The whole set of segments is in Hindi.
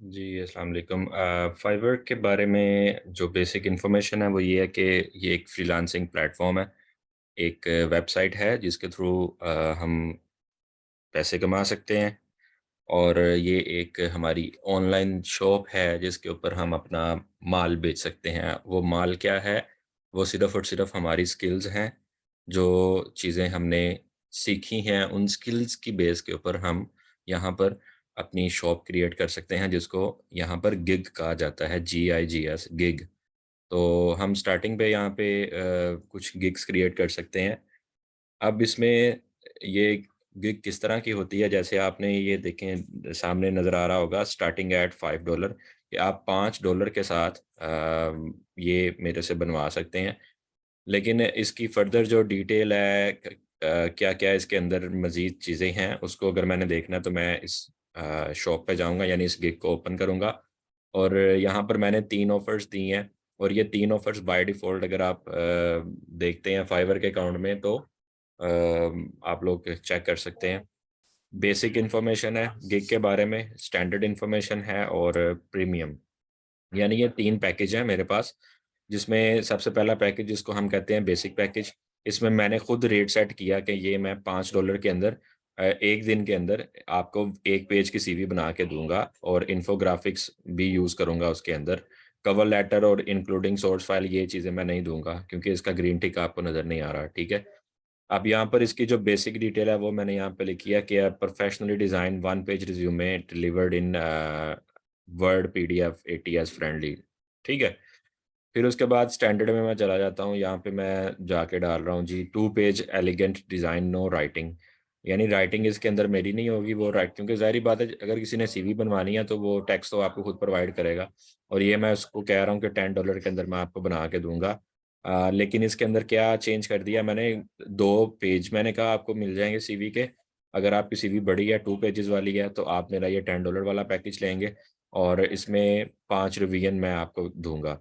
जी, अस्सलाम वालेकुम। फाइवर के बारे में जो बेसिक इन्फॉर्मेशन है वो ये है कि ये एक फ्रीलांसिंग प्लेटफॉर्म है। एक वेबसाइट है जिसके थ्रू हम पैसे कमा सकते हैं और ये एक हमारी ऑनलाइन शॉप है जिसके ऊपर हम अपना माल बेच सकते हैं। वो माल क्या है? वो सिर्फ़ और सिर्फ़ हमारी स्किल्स हैं। जो चीज़ें हमने सीखी हैं, उन स्किल्स की बेस के ऊपर हम यहाँ पर अपनी शॉप क्रिएट कर सकते हैं, जिसको यहाँ पर गिग कहा जाता है, GIGS गिग। तो हम स्टार्टिंग पे यहाँ पे कुछ गिग्स क्रिएट कर सकते हैं। अब इसमें ये गिग किस तरह की होती है, जैसे आपने ये देखें सामने नज़र आ रहा होगा स्टार्टिंग एट $5 कि आप $5 के साथ ये मेरे से बनवा सकते हैं। लेकिन इसकी फ़र्दर जो डिटेल है क्या-क्या इसके अंदर मज़ीद चीज़ें हैं, उसको अगर मैंने देखना है तो मैं इस शॉप पे जाऊँगा, यानी इस गिग को ओपन करूँगा और यहाँ पर मैंने 3 ऑफ़र्स दी हैं और ये 3 ऑफ़र्स बाय डिफ़ॉल्ट अगर आप देखते हैं फाइवर के अकाउंट में तो आप लोग चेक कर सकते हैं। बेसिक इन्फॉर्मेशन है गिग के बारे में, स्टैंडर्ड इन्फॉर्मेशन है और प्रीमियम। यानी ये 3 पैकेज हैं मेरे पास, जिसमें सबसे पहला पैकेज जिसको हम कहते हैं बेसिक पैकेज। इसमें मैंने खुद रेट सेट किया कि ये मैं $5 के अंदर 1 दिन के अंदर आपको 1 पेज की सीवी बना के दूँगा और इन्फोग्राफिक्स भी यूज़ करूँगा उसके अंदर। कवर लेटर और इंक्लूडिंग सोर्स फाइल ये चीज़ें मैं नहीं दूँगा क्योंकि इसका ग्रीन टिक आपको नज़र नहीं आ रहा, ठीक है? अब यहाँ पर इसकी जो बेसिक डिटेल है वो मैंने यहाँ पे लिखी है कि professionally design 1 page resume delivered in Word, PDF, ATS friendly, ठीक है? फिर उसके बाद स्टैंडर्ड में मैं चला जाता हूँ, यहाँ पे मैं जाके डाल रहा हूँ जी 2 page elegant design no writing, यानी राइटिंग इसके अंदर मेरी नहीं होगी, वो राइट क्योंकि ज़ाहिर-सी बात है अगर किसी ने सीवी बनवानी है तो वो टेक्स्ट तो आपको खुद प्रोवाइड करेगा और ये मैं उसको कह रहा हूँ कि $10 के अंदर मैं आपको बना के दूँगा। लेकिन इसके अंदर क्या चेंज कर दिया मैंने, 2 पेज मैंने कहा आपको मिल जाएँगे सीवी के। अगर आपकी सीवी बड़ी है, 2 पेजेज़ वाली है तो आप मेरा ये $10 वाला पैकेज लेंगे और इसमें 5 रिवीजन मैं आपको दूँगा।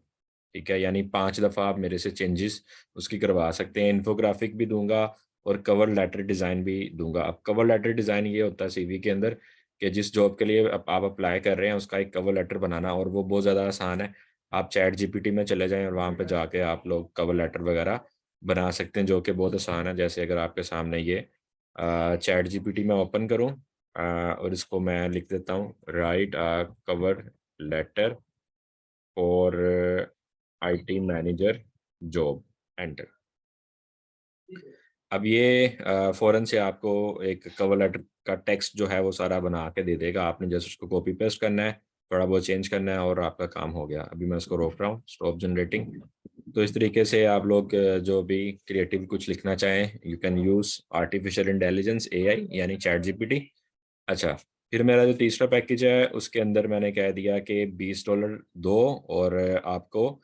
ठीक है? यानी 5 दफ़ा आप मेरे से चेंजेज़ उसकी करवा सकते हैं। इन्फोग्राफिक भी दूँगा और कवर लेटर डिज़ाइन भी दूँगा। अब कवर लेटर डिज़ाइन ये होता है सीवी के अंदर कि जिस जॉब के लिए आप अप्लाई कर रहे हैं, उसका एक कवर लेटर बनाना और वो बहुत ज़्यादा आसान है। आप चैट जीपीटी में चले जाएँ और वहाँ पे जाके आप लोग कवर लेटर वगैरह बना सकते हैं, जो कि बहुत आसान है। जैसे अगर आपके सामने ये चैट जीपीटी मैं ओपन करूँ और इसको मैं लिख देता हूँ, write cover letter for IT manager job, enter. अब ये फ़ौरन से आपको एक कवर लेटर का टेक्स्ट जो है वो सारा बना के दे देगा। आपने जस्ट उसको कॉपी पेस्ट करना है, थोड़ा बहुत चेंज करना है और आपका काम हो गया। अभी मैं उसको रोक रहा हूँ, स्टॉप जनरेटिंग। तो इस तरीके से आप लोग जो भी क्रिएटिव कुछ लिखना चाहें, you can use artificial intelligence AI यानी चैट जीपीटी। अच्छा, फिर मेरा जो तीसरा पैकेज है, उसके अंदर मैंने कह दिया कि $20 दो और आपको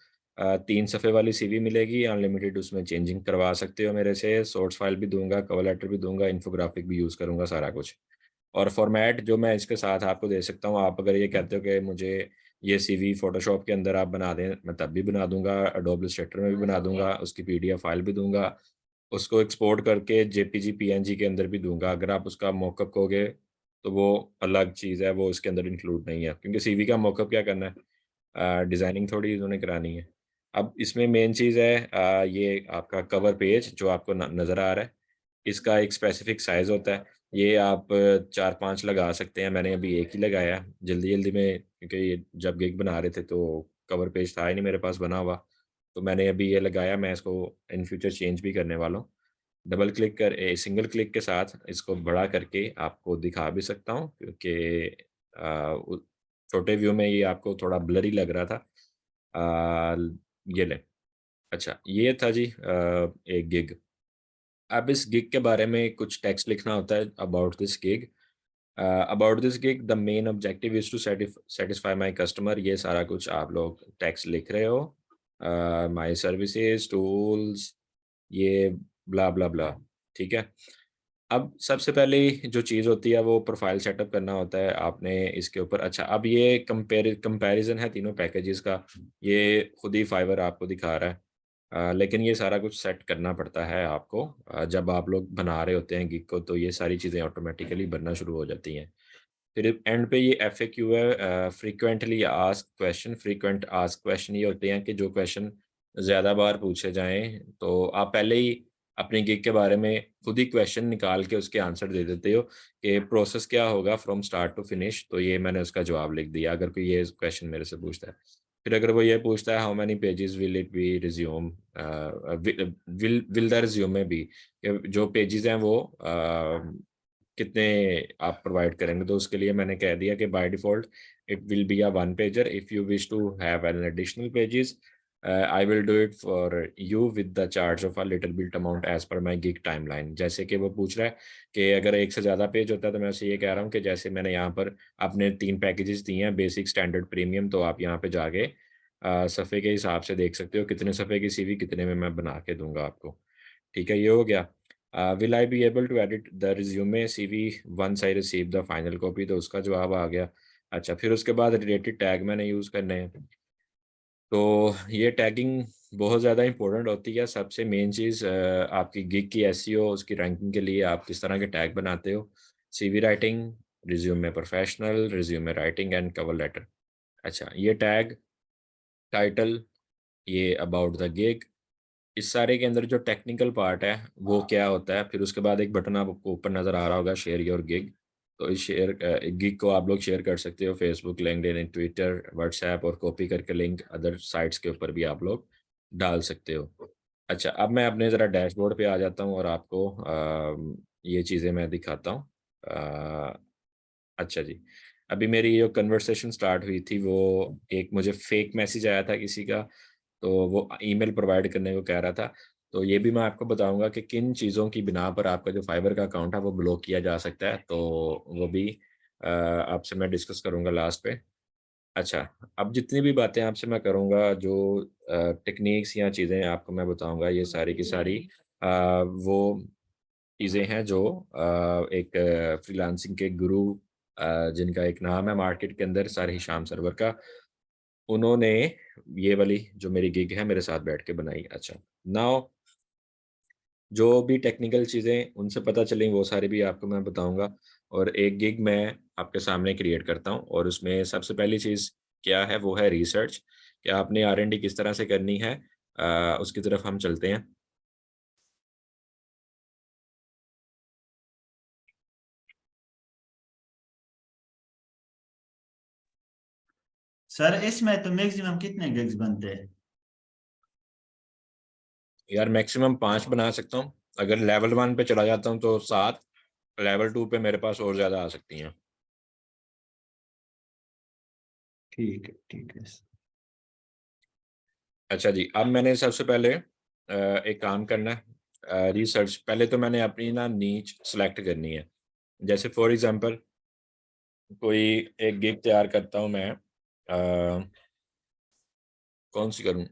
3 सफ़े वाली सीवी मिलेगी, अनलिमिटेड उसमें चेंजिंग करवा सकते हो मेरे से, सोर्स फाइल भी दूँगा, कवर लेटर भी दूँगा, इन्फोग्राफिक भी यूज़ करूँगा, सारा कुछ। और फ़ॉर्मेट जो मैं इसके साथ आपको दे सकता हूँ, आप अगर ये कहते हो कि मुझे ये सीवी फ़ोटोशॉप के अंदर आप बना दें, मैं तब भी बना दूँगा, एडोब इलस्ट्रेटर में भी बना दूँगा, उसकी पीडीएफ फाइल भी दूँगा, उसको एक्सपोर्ट करके जेपीजी, पीएनजी के अंदर भी दूँगा। अगर आप उसका मॉकअप कहोगे, तो वो अलग चीज़ है, वो उसके अंदर इंक्लूड नहीं है, क्योंकि सीवी का मॉकअप क्या करना है? डिज़ाइनिंग थोड़ी उन्होंने करानी है। अब इसमें मेन चीज़ है ये आपका कवर पेज जो आपको न नज़र आ रहा है, इसका एक स्पेसिफिक साइज़ होता है। ये आप 4-5 लगा सकते हैं, मैंने अभी 1 ही लगाया है, जल्दी-जल्दी में क्योंकि ये जब गिग बना रहे थे तो कवर पेज था ही नहीं मेरे पास बना हुआ, तो मैंने अभी ये लगाया, मैं इसको इन फ्यूचर चेंज भी करने वाला हूँ। सिंगल क्लिक के साथ इसको बड़ा करके आपको दिखा भी सकता हूँ क्योंकि अ, उ छोटे व्यू में ये आपको थोड़ा ब्लरी लग रहा था। ये लें। अच्छा, ये था जी एक गिग। अब इस गिग के बारे में कुछ टेक्स्ट लिखना होता है about this gig. About this gig the main objective is to satisfy my customer, ये सारा कुछ आप लोग टेक्स्ट लिख रहे हो। माय सर्विसेज़, टूल्स, ये ब्ला, ब्ला, ब्ला, ठीक है? अब सबसे पहले जो चीज़ होती है वो प्रोफ़ाइल सेटअप करना होता है आपने इसके ऊपर। अच्छा, अब ये कंपैरिज़न है तीनों पैकेजेज़ का, ये खुद ही फाइवर आपको दिखा रहा है। लेकिन ये सारा कुछ सेट करना पड़ता है आपको। जब आप लोग बना रहे होते हैं गिग को तो ये सारी चीज़ें ऑटोमैटिकली बनना शुरू हो जाती हैं। फिर एंड पे ये FAQ है, frequently ask question. Frequent ask question ये होते हैं कि जो क्वेश्चन ज़्यादा बार पूछे जाएं, तो आप पहले ही अपनी गिग के बारे में खुद ही क्वेश्चन निकाल के उसके आंसर दे देते हो कि प्रोसेस क्या होगा फ्रॉम स्टार्ट टू फिनिश। तो ये मैंने उसका जवाब लिख दिया अगर कोई ये क्वेश्चन मेरे से पूछता है। फिर अगर वो ये पूछता है how many pages will it be resume, will the resume be, जो पेजेस हैं वो कितने आप प्रोवाइड करेंगे। तो उसके लिए मैंने कह दिया कि by default it will be a one pager. If you wish to have an additional pages I will do it for you with the charge of a little bit amount as per my gig timeline. जैसे कि वो पूछ रहा है कि अगर एक से ज़्यादा पेज होता है, तो मैं उसे ये कह रहा हूँ कि जैसे मैंने यहाँ पर अपने 3 पैकेजेस दिए हैं, बेसिक, स्टैंडर्ड, प्रीमियम, तो आप यहाँ पे जाके सफ़े के हिसाब से देख सकते हो कितने सफ़े की सीवी कितने में मैं बना के दूंगा आपको। ठीक है, ये हो गया। Will I be able to edit the resume CV once I receive the final copy, तो उसका जवाब आ गया। अच्छा, फिर उसके बाद रिलेटेड टैग मैंने यूज़ करने हैं। तो ये टैगिंग बहुत ज़्यादा इंपॉर्टेंट होती है। सबसे मेन चीज़ आपकी गिग की SEO, उसकी रैंकिंग के लिए आप किस तरह के टैग बनाते हो। CV writing, resume professional, resume writing and cover letter. अच्छा, ये टैग, टाइटल, ये अबाउट द गिग, इस सारे के अंदर जो टेक्निकल पार्ट है वो क्या होता है। फिर उसके बाद एक बटन आपको ऊपर नज़र आ रहा होगा, शेयर योर गिग। तो इस गिग को आप लोग शेयर कर सकते हो फेसबुक, लिंक्डइन, ट्विटर, व्हाट्सएप, और कॉपी करके लिंक अदर साइट्स के ऊपर भी आप लोग डाल सकते हो। अच्छा, अब मैं अपने ज़रा डैशबोर्ड पे आ जाता हूँ और आपको ये चीज़ें मैं दिखाता हूँ। अच्छा जी, अभी मेरी जो कन्वर्सेशन स्टार्ट हुई थी, वो एक मुझे फेक मैसेज आया था किसी का, तो वो ईमेल प्रोवाइड करने को कह रहा था। तो ये भी मैं आपको बताऊँगा कि किन चीज़ों की बिना पर आपका जो फाइवर का अकाउंट है वो ब्लॉक किया जा सकता है, तो वो भी आपसे मैं डिस्कस करूँगा लास्ट पे। अच्छा, अब जितनी भी बातें आपसे मैं करूँगा, जो टेक्नीक्स या चीज़ें आपको मैं बताऊँगा, ये सारी की सारी वो चीज़ें हैं जो एक फ्रीलांसिंग के गुरु, जिनका एक नाम है मार्केट के अंदर सर हिशाम सरवर का, उन्होंने ये वाली जो मेरी गिग है मेरे साथ बैठ के बनाई। अच्छा, नाउ जो भी टेक्निकल चीज़ें उनसे पता चली वो सारी भी आपको मैं बताऊँगा। और एक गिग मैं आपके सामने क्रिएट करता हूँ, और उसमें सबसे पहली चीज़ क्या है वो है रिसर्च, कि आपने R&D किस तरह से करनी है। उसकी तरफ हम चलते हैं। सर इसमें तो मैक्सिमम कितने गिग्स बनते हैं? यार मैक्सिमम 5 बना सकता हूँ। अगर लेवल 1 पे चला जाता हूँ तो 7, लेवल 2 पे मेरे पास और ज़्यादा आ सकती हैं। ठीक है, ठीक है। अच्छा जी, अब मैंने सबसे पहले एक काम करना है, रिसर्च पहले तो मैंने अपनी ना नीच सेलेक्ट करनी है। जैसे फॉर एग्ज़ाम्पल कोई एक गिग तैयार करता हूँ मैं, कौन-सी करूँ?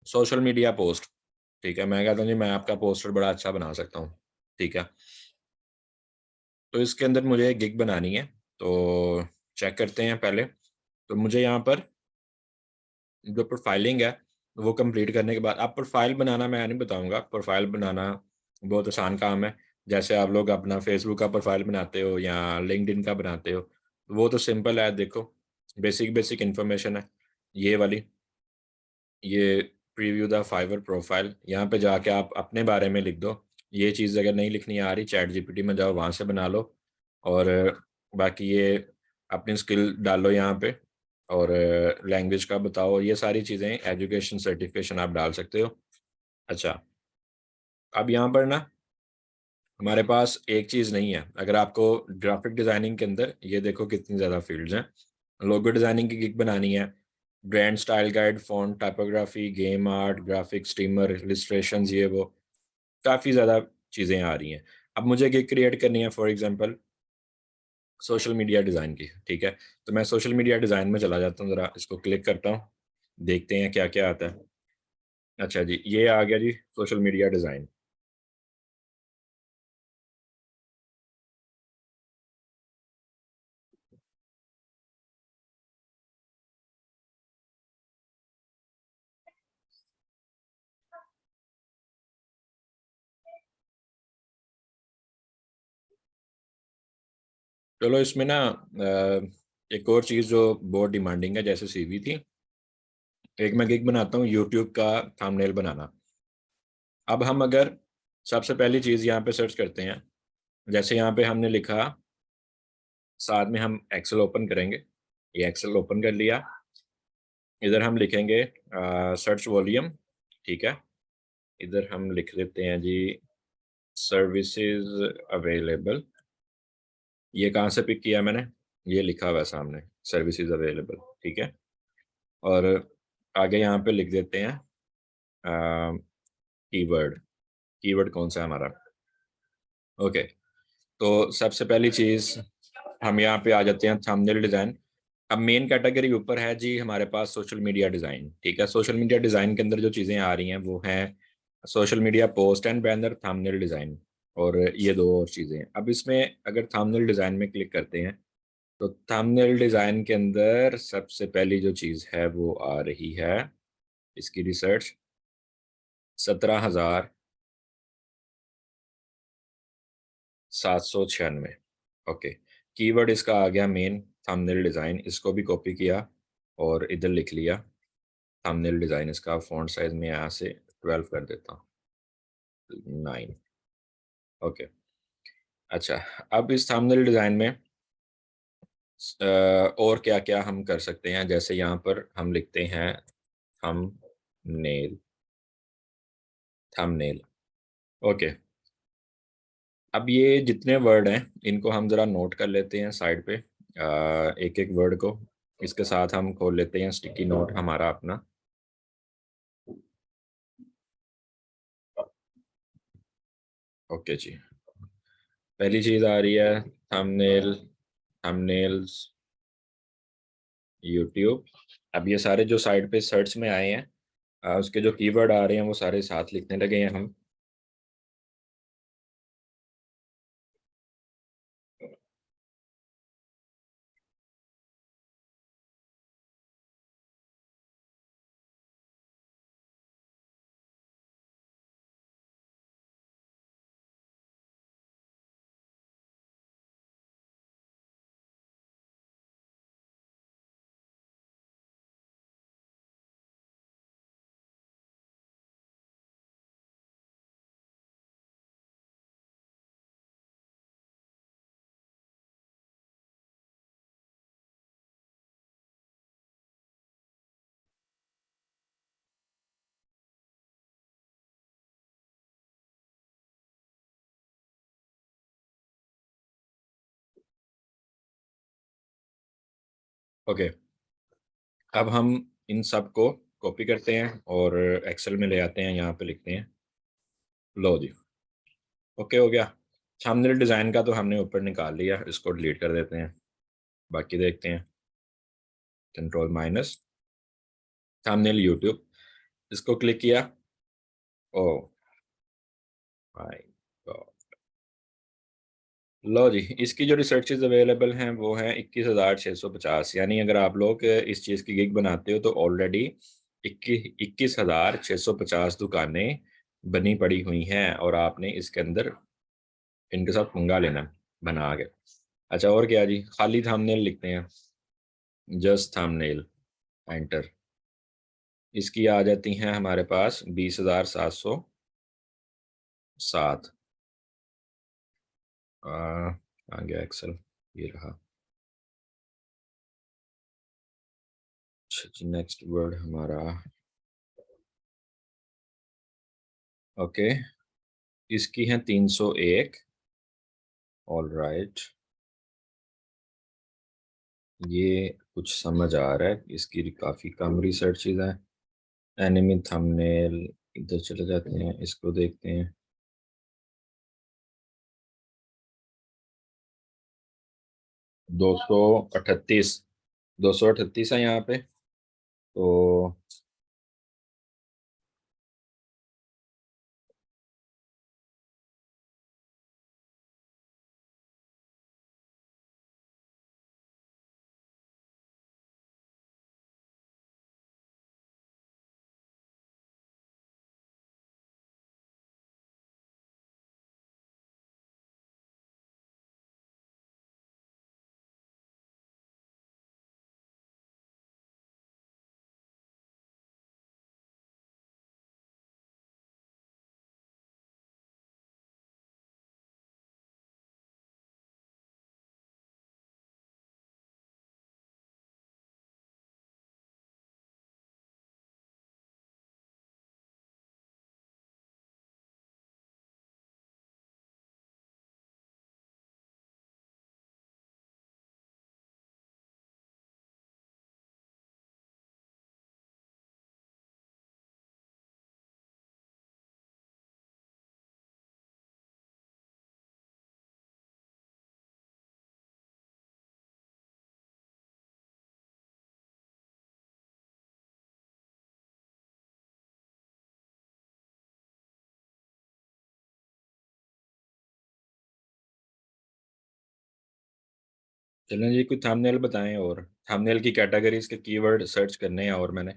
सोशल मीडिया पोस्ट, ठीक है? मैं कहता हूँ जी मैं आपका पोस्टर बड़ा अच्छा बना सकता हूँ, ठीक है? तो इसके अंदर मुझे एक गिग बनानी है, तो चेक करते हैं पहले। तो मुझे यहाँ पर जो प्रोफाइलिंग है, वो कंप्लीट करने के बाद, अब प्रोफाइल बनाना मैं नहीं बताऊँगा, प्रोफाइल बनाना बहुत आसान काम है। जैसे आप लोग अपना फ़ेसबुक का प्रोफाइल बनाते हो या लिंक्डइन का बनाते हो, वो तो सिंपल है, देखो, बेसिक इन्फॉर्मेशन है, ये वाली। ये प्रीव्यू द फाइवर प्रोफाइल, यहाँ पे जाके आप अपने बारे में लिख दो। ये चीज़ अगर नहीं लिखनी आ रही, चैट जीपीटी में जाओ, वहाँ से बना लो। और बाकी ये अपनी स्किल डालो यहाँ पे, और लैंग्वेज का बताओ, ये सारी चीज़ें, एजुकेशन सर्टिफिकेशन आप डाल सकते हो। अच्छा, अब यहाँ पर ना हमारे पास एक चीज़ नहीं है। अगर आपको ग्राफ़िक डिज़ाइनिंग के अंदर ये देखो कितनी ज़्यादा फ़ील्ड्स हैं। लोगो डिज़ाइनिंग की गिग बनानी है, brand style guide, font typography, game art, graphics, streamer, illustrations, ये वो, काफ़ी ज़्यादा चीज़ें आ रही हैं। अब मुझे गिग क्रिएट करनी है for example social media design की, ठीक है? तो मैं सोशल मीडिया डिज़ाइन में चला जाता हूँ, ज़रा इसको क्लिक करता हूँ, देखते हैं क्या-क्या आता है। अच्छा जी, ये आ गया जी सोशल मीडिया डिज़ाइन। चलो इसमें ना एक और चीज़ जो बहुत डिमांडिंग है, जैसे सीवी थी, एक मैं गिग बनाता हूँ यूट्यूब का थंबनेल बनाना। अब हम अगर सबसे पहली चीज़ यहाँ पे सर्च करते हैं, जैसे यहाँ पे हमने लिखा, साथ में हम एक्सेल ओपन करेंगे, ये एक्सेल ओपन कर लिया। इधर हम लिखेंगे सर्च वॉल्यूम, ठीक है। इधर हम लिख देते हैं जी सर्विसेज अवेलेबल। ये कहाँ से पिक किया मैंने, ये लिखा हुआ है सामने सर्विसेज अवेलेबल, ठीक है। और आगे यहाँ पे लिख देते हैं कीवर्ड। कीवर्ड कौन सा है हमारा, ओके। तो सबसे पहली चीज़ हम यहाँ पे आ जाते हैं थंबनेल डिज़ाइन। अब मेन कैटेगरी ऊपर है जी हमारे पास सोशल मीडिया डिज़ाइन, ठीक है। सोशल मीडिया डिज़ाइन के अंदर जो चीज़ें आ रही हैं वो हैं social media post and banner, thumbnail design, और ये दो और चीज़ें हैं। अब इसमें अगर थंबनेल डिज़ाइन में क्लिक करते हैं तो थंबनेल डिज़ाइन के अंदर सबसे पहली जो चीज़ है वो आ रही है, इसकी रिसर्च 17,796, ओके। कीवर्ड इसका आ गया मेन थंबनेल डिज़ाइन, इसको भी कॉपी किया और इधर लिख लिया थंबनेल डिज़ाइन। इसका फ़ॉन्ट साइज़ में यहाँ से 12 कर देता हूँ, 9, ओके। अच्छा, अब इस थंबनेल डिज़ाइन में और क्या-क्या हम कर सकते हैं, जैसे यहाँ पर हम लिखते हैं थंबनेल, थंबनेल, ओके। अब ये जितने वर्ड हैं इनको हम ज़रा नोट कर लेते हैं साइड पे, एक-एक वर्ड को। इसके साथ हम खोल लेते हैं स्टिकी नोट हमारा अपना। ओके जी, पहली चीज़ आ रही है थंबनेल, थंबनेल्स यूट्यूब। अब ये सारे जो साइड पे सर्च में आए हैं, उसके जो कीवर्ड आ रहे हैं वो सारे साथ लिखने लगे हैं हम। ओके, अब हम इन सब को कॉपी करते हैं और एक्सेल में ले आते हैं, यहाँ पे लिखते हैं, लो जी, ओके हो गया। थंबनेल डिज़ाइन का तो हमने ऊपर निकाल लिया, इसको डिलीट कर देते हैं। बाकी देखते हैं, कंट्रोल माइनस, थंबनेल यूट्यूब, इसको क्लिक किया, ओ माय गॉड, लो जी, इसकी जो रिसर्चेज अवेलेबल हैं वो हैं 21,650। यानी अगर आप लोग इस चीज़ की गिग बनाते हो तो ऑलरेडी 21,650 दुकानें बनी पड़ी हुई हैं और आपने इसके अंदर इनके साथ पंगा लेना है, बना के। अच्छा, और क्या जी, खाली थंबनेल लिखते हैं, जस्ट थंबनेल, एंटर। इसकी आ जाती हैं हमारे पास 20,707। आ गया एक्सेल, ये रहा। अच्छा जी, नेक्स्ट वर्ड हमारा, ओके, इसकी है 301, ऑलराइट। ये कुछ समझ आ रहा है, इसकी काफ़ी कम रिसर्चेज हैं। एनिमी थंबनेल, इधर चले जाते हैं, इसको देखते हैं। 238, 238 है यहाँ पे, तो चलें जी, कोई थंबनेल बताएं। और थंबनेल की कैटेगरीज के कीवर्ड सर्च करने हैं, और मैंने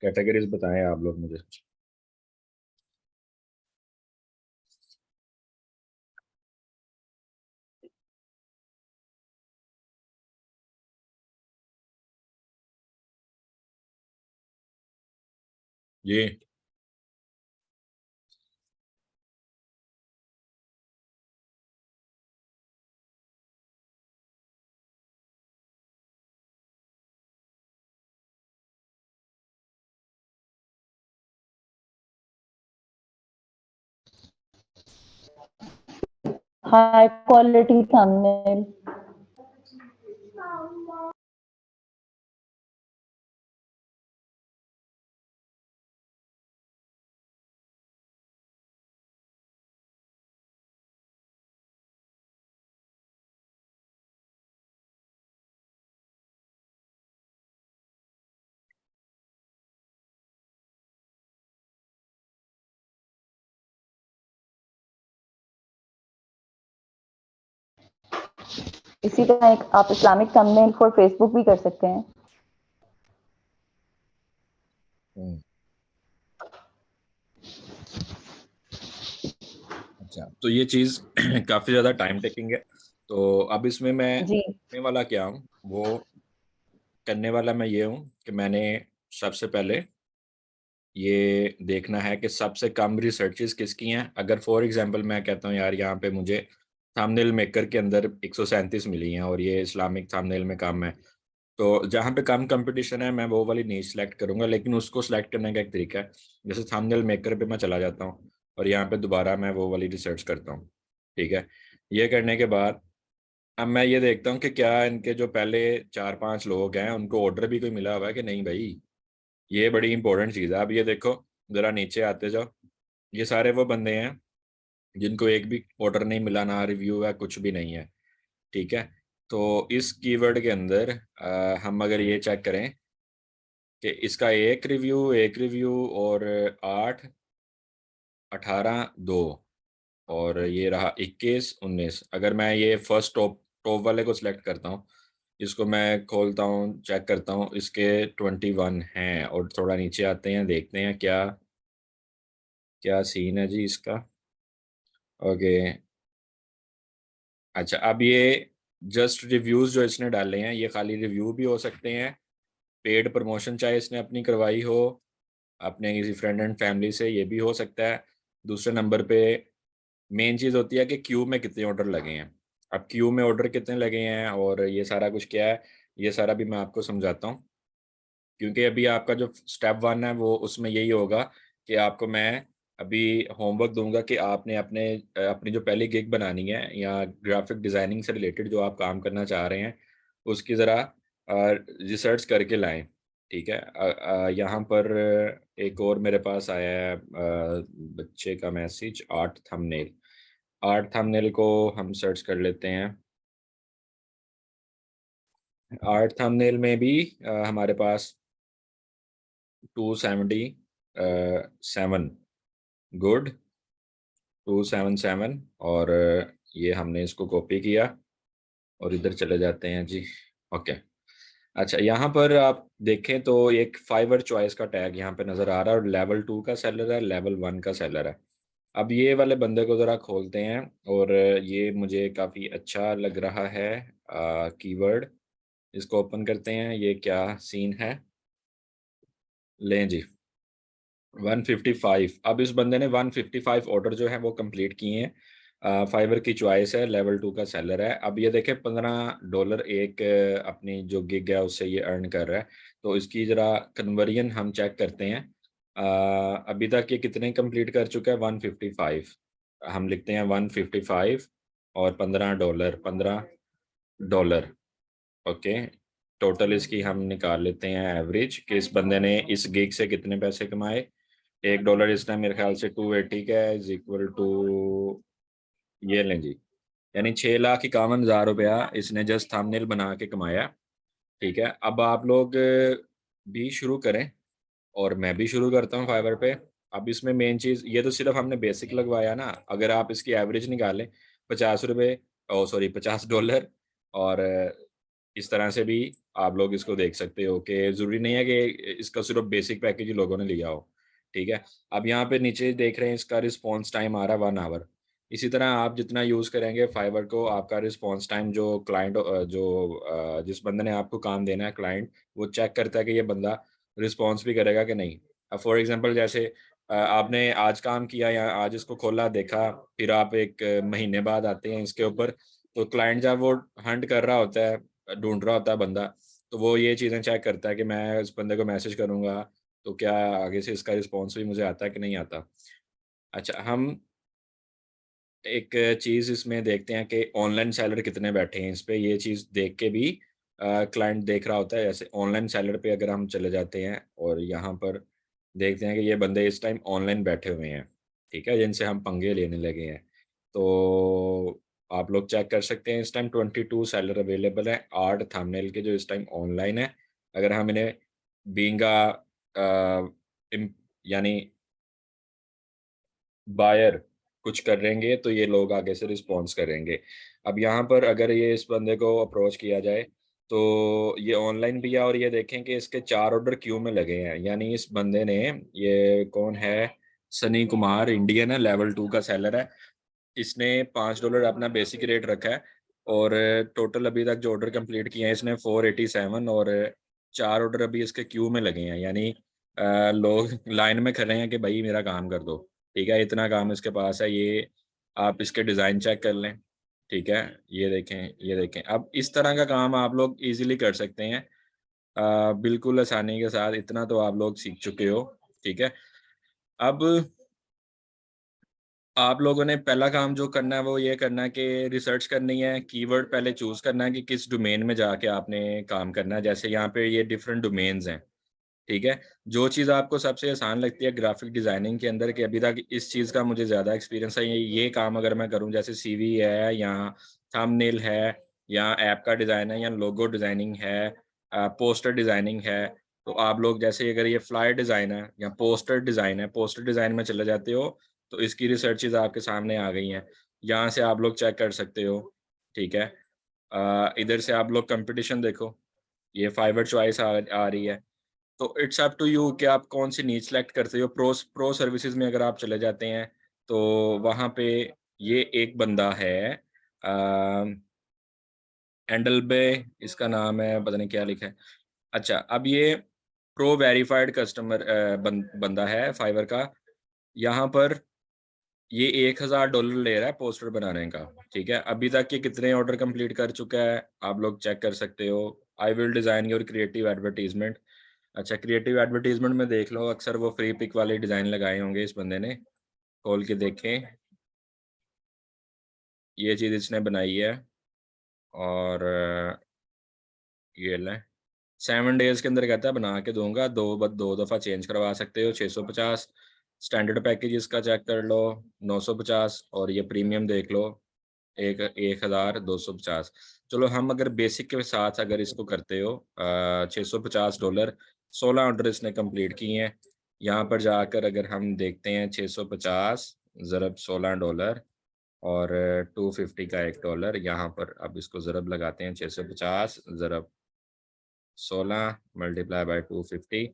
कैटेगरीज बताएं आप लोग मुझे। जी। High quality thumbnail. इसी तरह एक आप इस्लामिक थंबनेल फॉर फेसबुक भी कर सकते हैं। अच्छा, तो ये चीज़ काफ़ी ज़्यादा टाइम टेकिंग है। तो अब इसमें मैं जी करने वाला क्या हूँ, वो करने वाला मैं ये हूँ कि मैंने सबसे पहले ये देखना है कि सबसे कम रिसर्चेज़ किसकी हैं। अगर फॉर एग्ज़ाम्पल मैं कहता हूँ यार यहाँ पे मुझे थंबनेल मेकर के अंदर 137 मिली हैं और ये इस्लामिक थंबनेल में कम है, तो जहाँ पे कम कंपटीशन है मैं वो वाली नीश सेलेक्ट करूँगा। लेकिन उसको सेलेक्ट करने का एक तरीका है, जैसे थंबनेल मेकर पे मैं चला जाता हूँ और यहाँ पे दोबारा मैं वो वाली रिसर्च करता हूँ। ठीक है, ये करने के बाद अब मैं ये देखता हूँ कि क्या इनके जो पहले 4-5 लोग हैं उनको ऑर्डर भी कोई मिला हुआ है कि नहीं भाई। ये बड़ी इंपॉर्टेंट चीज़ है। अब ये देखो, ज़रा नीचे आते जाओ, ये सारे वो बंदे हैं जिनको एक भी ऑर्डर नहीं मिला, ना रिव्यू है, कुछ भी नहीं है। ठीक है, तो इस कीवर्ड के अंदर हम अगर ये चेक करें कि इसका एक रिव्यू और 8, 18, 2 और ये रहा 21, 19। अगर मैं ये फर्स्ट टॉप टॉप वाले को सिलेक्ट करता हूँ, इसको मैं खोलता हूँ, चेक करता हूँ, इसके 21 हैं। और थोड़ा नीचे आते हैं, देखते हैं क्या क्या सीन है जी इसका। ओके, अच्छा, अब ये जस्ट रिव्यूज़ जो इसने डाले हैं, ये खाली रिव्यू भी हो सकते हैं, पेड प्रमोशन चाहे इसने अपनी करवाई हो अपने किसी फ्रेंड एंड फैमिली से, ये भी हो सकता है। दूसरे नंबर पे मेन चीज़ होती है कि क्यू में कितने ऑर्डर लगे हैं। अब क्यू में ऑर्डर कितने लगे हैं और ये सारा कुछ क्या है, ये सारा भी मैं आपको समझाता हूँ। क्योंकि अभी आपका जो स्टेप 1 है वो उसमें यही होगा कि आपको मैं अभी होमवर्क दूँगा कि आपने अपनी जो पहली गिग बनानी है या ग्राफ़िक डिज़ाइनिंग से रिलेटेड जो आप काम करना चाह रहे हैं, उसकी ज़रा रिसर्च करके लाएँ। ठीक है? यहाँ पर एक और मेरे पास आया है बच्चे का message, art thumbnail. Art thumbnail को हम सर्च कर लेते हैं। आर्ट थंबनेल में भी हमारे पास 270 7 गुड, 277 और ये हमने इसको कॉपी किया और इधर चले जाते हैं जी। ओके, अच्छा, यहाँ पर आप देखें तो एक फाइवर चॉइस का टैग यहाँ पे नज़र आ रहा है और लेवल 2 का सेलर है, लेवल 1 का सेलर है। अब ये वाले बंदे को ज़रा खोलते हैं और ये मुझे काफ़ी अच्छा लग रहा है कीवर्ड। इसको ओपन करते हैं, ये क्या सीन है? लें जी, 155। अब इस बंदे ने 155 ऑर्डर जो है वो कंप्लीट किए हैं। फाइवर की चॉइस है, लेवल 2 का सेलर है। अब ये देखें $15 एक अपनी जो गिग है उससे ये अर्न कर रहा है। तो इसकी ज़रा कन्वर्जन हम चेक करते हैं। अभी तक ये कितने कंप्लीट कर चुका है? 155। हम लिखते हैं 155 और $15, $15। ओके, टोटल इसकी हम निकाल लेते हैं एवरेज कि इस बंदे ने इस गिग से कितने पैसे कमाए। $1 इसने मेरे ख्याल से 280 का है, इज इक्वल टू, ये लें जी, यानी 6,51,000 रुपया इसने जस्ट थंबनेल बना के कमाया। ठीक है, अब आप लोग भी शुरू करें और मैं भी शुरू करता हूँ फाइवर पे। अब इसमें मेन चीज़, ये तो सिर्फ हमने बेसिक लगवाया ना, अगर आप इसकी एवरेज निकालें, 50 रुपये, ओ सॉरी $50, और इस तरह से भी आप लोग इसको देख सकते हो कि ज़रूरी नहीं है कि इसका सिर्फ बेसिक पैकेज ही लोगों ने लिया हो, ठीक है। अब यहाँ पे नीचे देख रहे हैं इसका रिस्पॉन्स टाइम आ रहा है 1 आवर। इसी तरह आप जितना यूज़ करेंगे फाइवर को, आपका रिस्पॉन्स टाइम जो क्लाइंट जिस बंदे ने आपको काम देना है क्लाइंट, वो चेक करता है कि ये बंदा रिस्पॉन्स भी करेगा कि नहीं। अब फॉर एग्ज़ाम्पल जैसे आपने आज काम किया या आज इसको खोला देखा, फिर आप 1 महीने बाद आते हैं इसके ऊपर, तो क्लाइंट जब वो हंट कर रहा होता है, ढूँढ रहा होता है बंदा, तो वो ये चीज़ें चेक करता है कि मैं इस बंदे को मैसेज करूँगा, तो क्या आगे से इसका रिस्पॉन्स भी मुझे आता है कि नहीं आता। अच्छा, हम एक चीज़ इसमें देखते हैं कि ऑनलाइन सेलर कितने बैठे हैं इस पे, ये चीज़ देख के भी क्लाइंट देख रहा होता है। जैसे ऑनलाइन सेलर पे अगर हम चले जाते हैं और यहाँ पर देखते हैं कि ये बंदे इस टाइम ऑनलाइन बैठे हुए हैं, ठीक है? जिनसे हम पंगे लेने लगे हैं। तो आप लोग चेक कर सकते हैं इस टाइम 22 सेलर अवेलेबल हैं, 8 थंबनेल के जो इस टाइम ऑनलाइन हैं। अगर हम इन्हें बीइंग इम यानी बायर कुछ करेंगे तो ये लोग आगे से रिस्पॉन्स करेंगे। अब यहाँ पर अगर ये इस बंदे को अप्रोच किया जाए, तो ये ऑनलाइन भी है और ये देखें कि इसके 4 ऑर्डर क्यू में लगे हैं। यानी इस बंदे ने, ये कौन है? सनी कुमार, इंडियन है, लेवल 2 का सेलर है। इसने $5 अपना बेसिक रेट रखा है और टोटल अभी तक जो ऑर्डर कंप्लीट किए हैं इसने 487 और 4 ऑर्डर अभी इसके क्यू में लगे हैं। यानी लोग लाइन में खड़े हैं कि भाई मेरा काम कर दो, ठीक है? इतना काम इसके पास है। ये आप इसके डिज़ाइन चेक कर लें, ठीक है? ये देखें, ये देखें। अब इस तरह का काम आप लोग ईज़िली कर सकते हैं बिल्कुल आसानी के साथ। इतना तो आप लोग सीख चुके हो, ठीक है? अब आप लोगों ने पहला काम जो करना है वो ये करना है कि रिसर्च करनी है, कीवर्ड पहले चूज़ करना है कि किस डोमेन में जाके आपने काम करना है। जैसे यहाँ पे ये डिफरेंट डोमेन्स हैं, ठीक है? जो चीज़ आपको सबसे आसान लगती है ग्राफ़िक डिज़ाइनिंग के अंदर कि अभी तक इस चीज़ का मुझे ज़्यादा एक्सपीरियंस है, ये काम अगर मैं करूँ जैसे सीवी है या थंबनेल है या ऐप का डिज़ाइन है या लोगो डिज़ाइनिंग है पोस्टर डिज़ाइनिंग है, तो आप लोग जैसे अगर ये फ्लायर डिज़ाइन है या पोस्टर डिज़ाइन है, पोस्टर डिज़ाइन में चले जाते हो, तो इसकी रिसर्चेज़ आपके सामने आ गई हैं। यहाँ से आप लोग चेक कर सकते हो, ठीक है? इधर से आप लोग कॉम्पिटिशन देखो, ये फाइवर चॉइस आ रही है। तो इट्स अप टू यू कि आप कौन-सी नीश सेलेक्ट करते हो। प्रो सर्विसेज़ में अगर आप चले जाते हैं, तो वहाँ पे ये एक बंदा है एंडलबे इसका नाम है, पता नहीं क्या लिखा है। अच्छा, अब ये प्रो वेरिफाइड कस्टमर बंदा है फाइवर का। यहाँ पर ये $1000 ले रहा है पोस्टर बनाने का, ठीक है? अभी तक ये कितने ऑर्डर कंप्लीट कर चुका है, आप लोग चेक कर सकते हो। I will design your creative advertisement. अच्छा, क्रिएटिव एडवर्टाइज़मेंट में देख लो, अक्सर वो फ्री पिक वाले डिज़ाइन लगाए होंगे इस बंदे ने, खोल के देखें, ये चीज़ इसने बनाई है और ये लें, 7 डेज़ के अंदर कहता है बना के दूँगा, 2 दफ़ा चेंज करवा सकते हो, 650। स्टैंडर्ड पैकेज इसका चेक कर लो, 950 और ये प्रीमियम देख लो, 1250। चलो हम अगर बेसिक के साथ अगर इसको करते हो $650, 16 ऑर्डर इसने कंप्लीट किए हैं। यहाँ पर जाकर अगर हम देखते हैं 650 ज़रब $16 और 250 का $1 यहाँ पर अब इसको ज़रब लगाते हैं 650 ज़रब 16 मल्टीप्लाई बाय 250,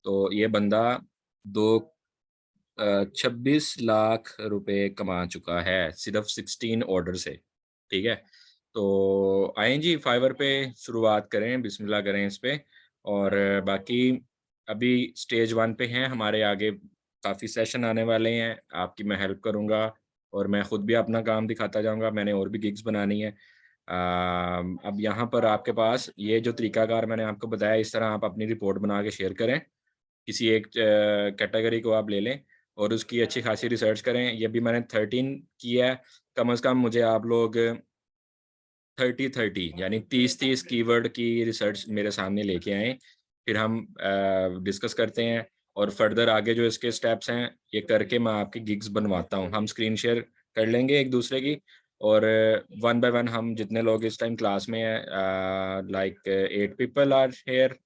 तो ये बंदा 26 लाख रुपए कमा चुका है सिर्फ़ 16 ऑर्डर से, ठीक है? तो आएँ जी फाइवर पे शुरुआत करें, बिस्मिल्लाह करें इस पे और बाकी अभी स्टेज 1 पे हैं, हमारे आगे काफ़ी सेशन आने वाले हैं, आपकी मैं हेल्प करूँगा और मैं खुद भी अपना काम दिखाता जाऊँगा, मैंने और भी गिग्स बनानी है। अब यहाँ पर आपके पास ये जो तरीकाकार मैंने आपको बताया, इस तरह आप अपनी रिपोर्ट बना के शेयर करें। किसी एक कैटेगरी को आप ले लें और उसकी अच्छी खासी रिसर्च करें। ये भी मैंने 13 किया है, कम से कम मुझे आप लोग 30-30 यानी 30-30 कीवर्ड की रिसर्च मेरे सामने लेके आएँ। फिर हम डिस्कस करते हैं और फर्दर आगे जो इसके स्टेप्स हैं, ये करके मैं आपकी गिग्स बनवाता हूँ। हम स्क्रीन शेयर कर लेंगे एक-दूसरे की और वन बाय वन हम जितने लोग इस टाइम क्लास में हैं लाइक 8 पीपल आर हियर।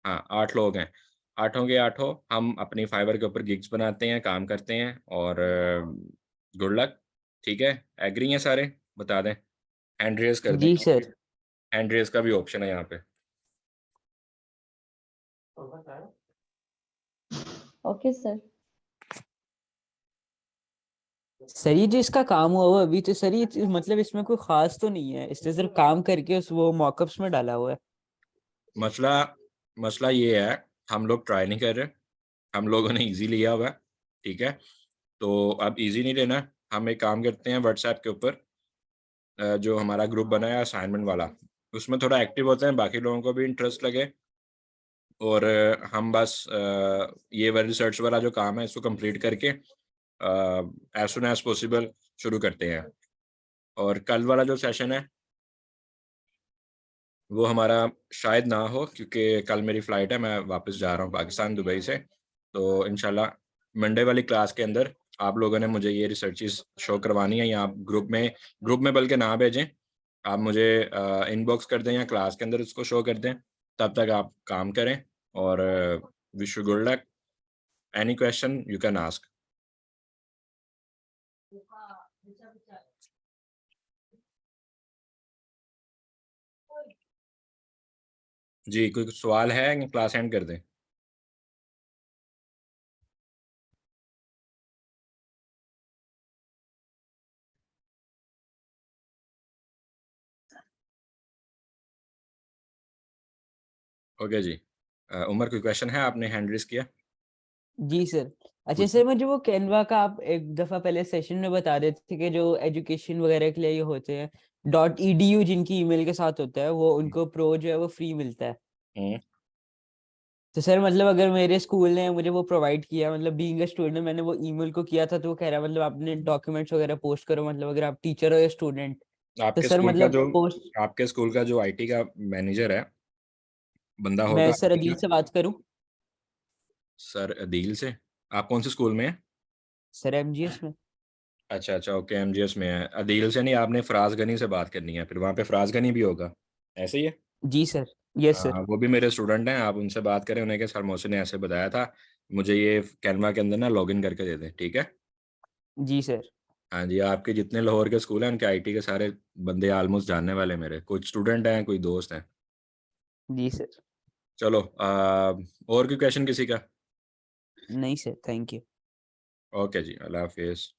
हाँ, 8 लोग हैं। आठों के आठों हम अपनी फाइवर के ऊपर गिग्स बनाते हैं, काम करते हैं और गुड लक, ठीक है? एग्री हैं सारे? बता दें। हैंड रेज़ कर दें। जी सर। हैंड रेज का भी ऑप्शन है यहाँ पे। Okay sir. सर ये जो इसका काम हुआ हुआ अभी, तो सर ये मतलब इसमें कोई खास तो नहीं है, इसने सिर्फ काम करके उस वो मॉकअप्स में डाला हुआ है। मसला ये है, हम लोग ट्राई नहीं कर रहे, हम लोगों ने इजी लिया हुआ है, ठीक है। तो अब इजी नहीं लेना, हम एक काम करते हैं, व्हाट्सएप के ऊपर जो हमारा ग्रुप बना है असाइनमेंट वाला, उसमें थोड़ा एक्टिव होते हैं, बाकी लोगों को भी इंटरेस्ट लगे, और हम बस ये वाला रिसर्च वाला जो काम है इसको कंप्लीट करके एज सुन एज पॉसिबल शुरू करते हैं। और कल वाला जो सेशन है वो हमारा शायद ना हो, क्योंकि कल मेरी फ़्लाइट है, मैं वापस जा रहा हूँ पाकिस्तान, दुबई से। तो इंशाल्लाह मंडे वाली क्लास के अंदर आप लोगों ने मुझे ये रिसर्चेस शो करवानी है, या आप ग्रुप में बल्कि ना भेजें, आप मुझे इनबॉक्स कर दें या क्लास के अंदर इसको शो कर दें, तब तक आप काम करें। और wish you good luck, any question you can ask. जी, कोई सवाल है या क्लास एंड कर दें? ओके जी। उमर, कोई क्वेश्चन है? आपने हैंड रेज किया। जी सर। अच्छा पूछिए। सर, मुझे वो कैनवा का आप एक दफा पहले सेशन में बता रहे थे कि जो एजुकेशन वगैरह के लिए ये होते हैं .edu जिनकी ईमेल के साथ होता है, वो उनको प्रो जो है वो फ्री मिलता है। हम्म। तो सर मतलब अगर मेरे स्कूल ने मुझे वो प्रोवाइड किया, मतलब बीइंग अ स्टूडेंट मैंने वो ईमेल को किया था, तो वो कह रहा है मतलब आपने डॉक्यूमेंट्स वगैरह पोस्ट करो, मतलब अगर आप टीचर हो या स्टूडेंट। तो आपके सर स्कूल का मतलब जो पोस्ट, आपके स्कूल का जो आईटी का मैनेजर है, बंदा मैं होगा सर IT अदील का? से बात करूं? सर अदील से? आप कौन से स्कूल में हैं? सर एमजीएस में। अच्छा अच्छा, ओके, एमजीएस में है। अदील से नहीं, आपने फराज गनी से बात करनी है, फिर वहाँ पे फराज गनी भी होगा, ऐसे ही है। जी सर। Yes sir. हाँ, वो भी मेरे स्टूडेंट हैं, आप उनसे बात करें, उन्हें कि सर मोहसिन ने ऐसे बताया था, मुझे ये कैनवा के अंदर ना लॉगिन करके दे दें, ठीक है। जी सर। हाँ जी, आपके जितने लाहौर के स्कूल हैं उनके आईटी के सारे बंदे ऑलमोस्ट जानने वाले मेरे, कुछ स्टूडेंट हैं, कोई दोस्त हैं। जी सर। चलो, और कोई क्वेश्चन किसी का? नहीं सर, थैंक यू। ओके जी, अल्लाह हाफिज़।